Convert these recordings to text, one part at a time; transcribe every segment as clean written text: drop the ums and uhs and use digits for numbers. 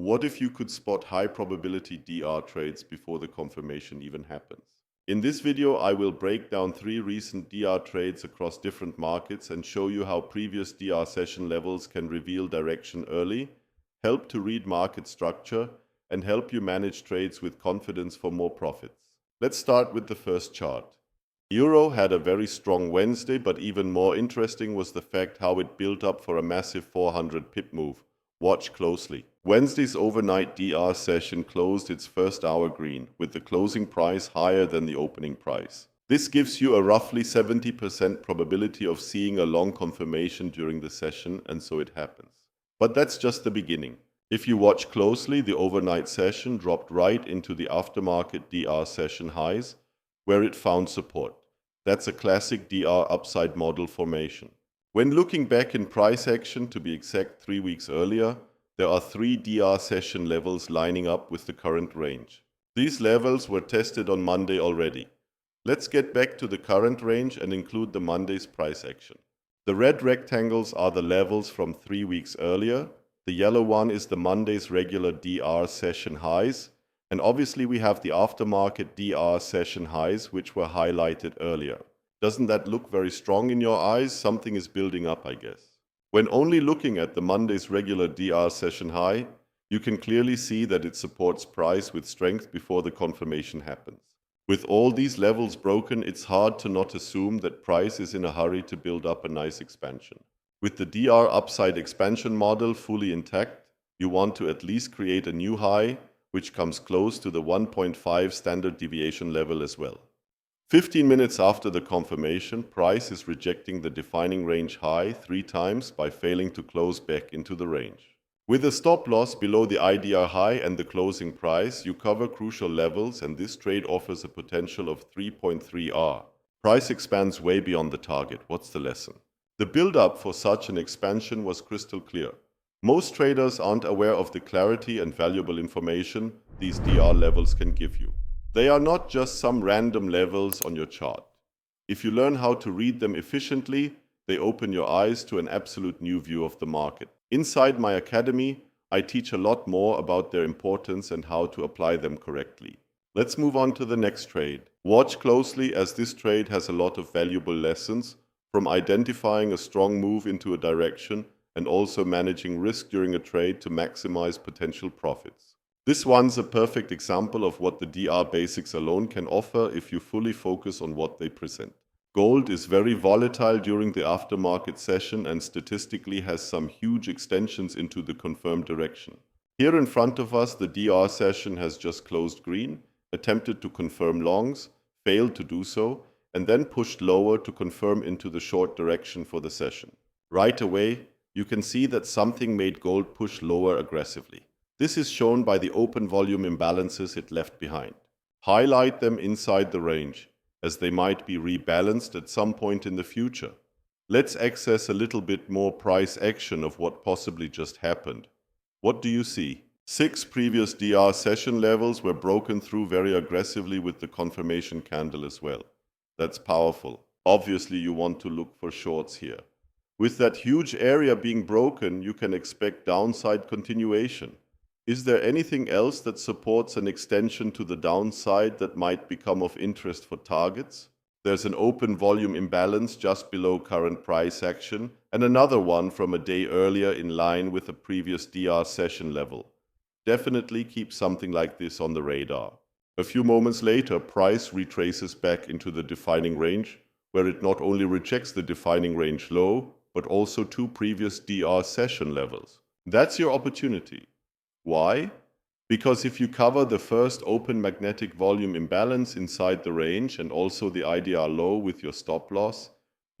What if you could spot high probability DR trades before the confirmation even happens? In this video, I will break down 3 recent DR trades across different markets and show you how previous DR session levels can reveal direction early, help to read market structure, and help you manage trades with confidence for more profits. Let's start with the first chart. Euro had a very strong Wednesday, but even more interesting was the fact how it built up for a massive 400 pip move. Watch closely. Wednesday's overnight DR session closed its first hour green, with the closing price higher than the opening price. This gives you a roughly 70% probability of seeing a long confirmation during the session, and so it happens. But that's just the beginning. If you watch closely, the overnight session dropped right into the aftermarket DR session highs, where it found support. That's a classic DR upside model formation. When looking back in price action, to be exact 3 weeks earlier, there are 3 DR session levels lining up with the current range. These levels were tested on Monday already. Let's get back to the current range and include the Monday's price action. The red rectangles are the levels from 3 weeks earlier. The yellow one is the Monday's regular DR session highs. And obviously we have the aftermarket DR session highs, which were highlighted earlier. Doesn't that look very strong in your eyes? Something is building up, I guess. When only looking at the Monday's regular DR session high, you can clearly see that it supports price with strength before the confirmation happens. With all these levels broken, it's hard to not assume that price is in a hurry to build up a nice expansion. With the DR upside expansion model fully intact, you want to at least create a new high, which comes close to the 1.5 standard deviation level as well. 15 minutes after the confirmation, price is rejecting the defining range high 3 times by failing to close back into the range. With a stop loss below the IDR high and the closing price, you cover crucial levels, and this trade offers a potential of 3.3R. Price expands way beyond the target. What's the lesson? The build-up for such an expansion was crystal clear. Most traders aren't aware of the clarity and valuable information these DR levels can give you. They are not just some random levels on your chart. If you learn how to read them efficiently, they open your eyes to an absolute new view of the market. Inside my academy, I teach a lot more about their importance and how to apply them correctly. Let's move on to the next trade. Watch closely, as this trade has a lot of valuable lessons, from identifying a strong move into a direction and also managing risk during a trade to maximize potential profits. This one's a perfect example of what the DR basics alone can offer if you fully focus on what they present. Gold is very volatile during the aftermarket session and statistically has some huge extensions into the confirmed direction. Here in front of us, the DR session has just closed green, attempted to confirm longs, failed to do so, and then pushed lower to confirm into the short direction for the session. Right away, you can see that something made gold push lower aggressively. This is shown by the open volume imbalances it left behind. Highlight them inside the range, as they might be rebalanced at some point in the future. Let's access a little bit more price action of what possibly just happened. What do you see? 6 previous DR session levels were broken through very aggressively with the confirmation candle as well. That's powerful. Obviously, you want to look for shorts here. With that huge area being broken, you can expect downside continuation. Is there anything else that supports an extension to the downside that might become of interest for targets? There's an open volume imbalance just below current price action, and another one from a day earlier in line with a previous DR session level. Definitely keep something like this on the radar. A few moments later, price retraces back into the defining range, where it not only rejects the defining range low, but also 2 previous DR session levels. That's your opportunity. Why? Because if you cover the first open magnetic volume imbalance inside the range and also the IDR low with your stop loss,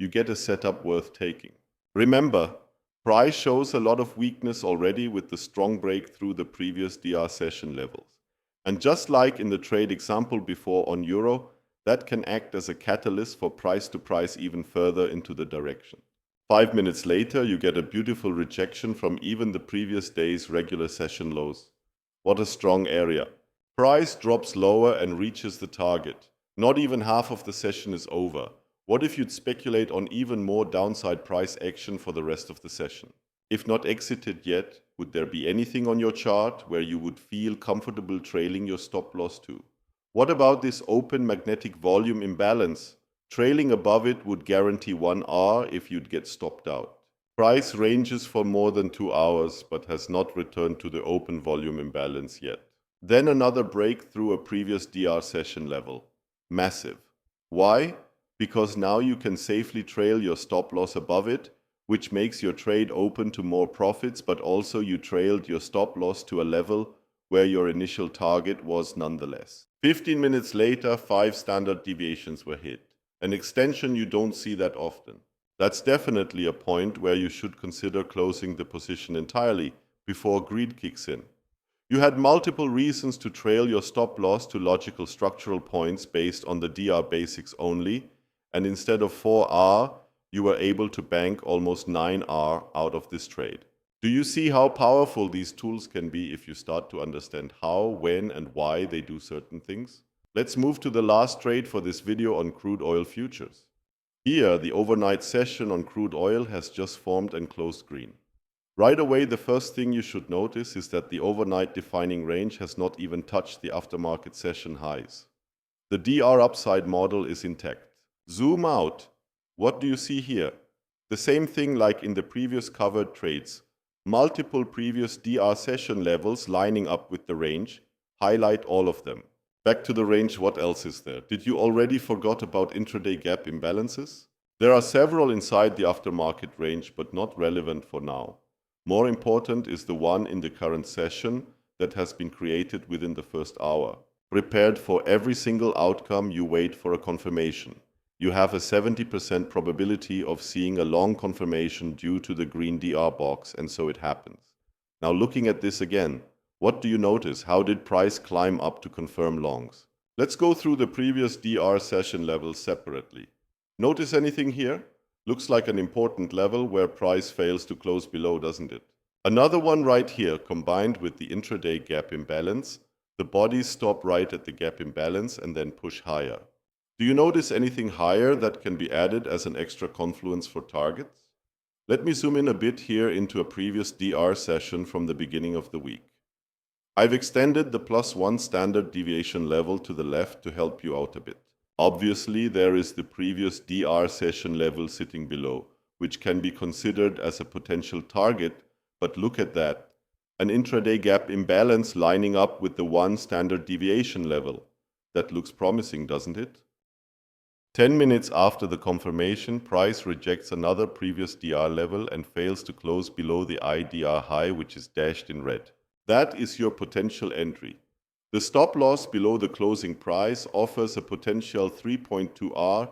you get a setup worth taking. Remember, price shows a lot of weakness already with the strong break through the previous DR session levels. And just like in the trade example before on Euro, that can act as a catalyst for price to price even further into the direction. 5 minutes later, you get a beautiful rejection from even the previous day's regular session lows. What a strong area. Price drops lower and reaches the target. Not even half of the session is over. What if you'd speculate on even more downside price action for the rest of the session? If not exited yet, Would there be anything on your chart where you would feel comfortable trailing your stop loss to? What about this open magnetic volume imbalance? Trailing above it would guarantee 1R if you'd get stopped out. Price ranges for more than 2 hours but has not returned to the open volume imbalance yet. Then another break through a previous DR session level. Massive. Why? Because now you can safely trail your stop loss above it, which makes your trade open to more profits, but also you trailed your stop loss to a level where your initial target was nonetheless. 15 minutes later, 5 standard deviations were hit. An extension you don't see that often. That's definitely a point where you should consider closing the position entirely before greed kicks in. You had multiple reasons to trail your stop loss to logical structural points based on the DR basics only, and instead of 4R, you were able to bank almost 9R out of this trade. Do you see how powerful these tools can be if you start to understand how, when, and why they do certain things? Let's move to the last trade for this video on crude oil futures. Here, the overnight session on crude oil has just formed and closed green. Right away, the first thing you should notice is that the overnight defining range has not even touched the aftermarket session highs. The DR upside model is intact. Zoom out. What do you see here? The same thing like in the previous covered trades. Multiple previous DR session levels lining up with the range. Highlight all of them. Back to the range, what else is there? Did you already forgot about intraday gap imbalances? There are several inside the aftermarket range, but not relevant for now. More important is the one in the current session that has been created within the first hour. Prepared for every single outcome, you wait for a confirmation. You have a 70% probability of seeing a long confirmation due to the green DR box, and so it happens. Now looking at this again, what do you notice? How did price climb up to confirm longs? Let's go through the previous DR session levels separately. Notice anything here? Looks like an important level where price fails to close below, doesn't it? Another one right here, combined with the intraday gap imbalance, the bodies stop right at the gap imbalance and then push higher. Do you notice anything higher that can be added as an extra confluence for targets? Let me zoom in a bit here into a previous DR session from the beginning of the week. I've extended the +1 standard deviation level to the left to help you out a bit. Obviously, there is the previous DR session level sitting below, which can be considered as a potential target, but look at that. An intraday gap imbalance lining up with the 1 standard deviation level. That looks promising, doesn't it? 10 minutes after the confirmation, price rejects another previous DR level and fails to close below the IDR high, which is dashed in red. That is your potential entry. The stop loss below the closing price offers a potential 3.2R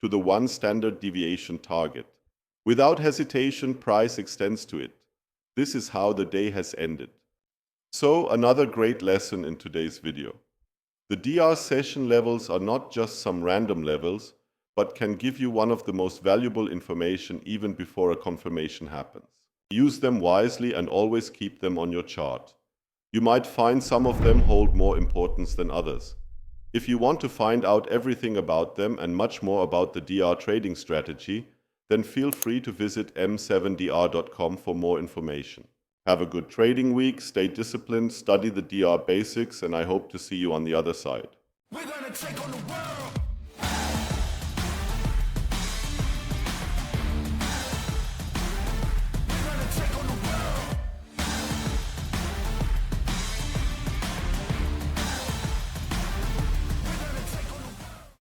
to the 1 standard deviation target. Without hesitation, price extends to it. This is how the day has ended. So, another great lesson in today's video. The DR session levels are not just some random levels, but can give you one of the most valuable information even before a confirmation happens. Use them wisely and always keep them on your chart. You might find some of them hold more importance than others. If you want to find out everything about them and much more about the DR trading strategy, then feel free to visit M7DR.com for more information. Have a good trading week, stay disciplined, study the DR basics, and I hope to see you on the other side. We're gonna take on the world.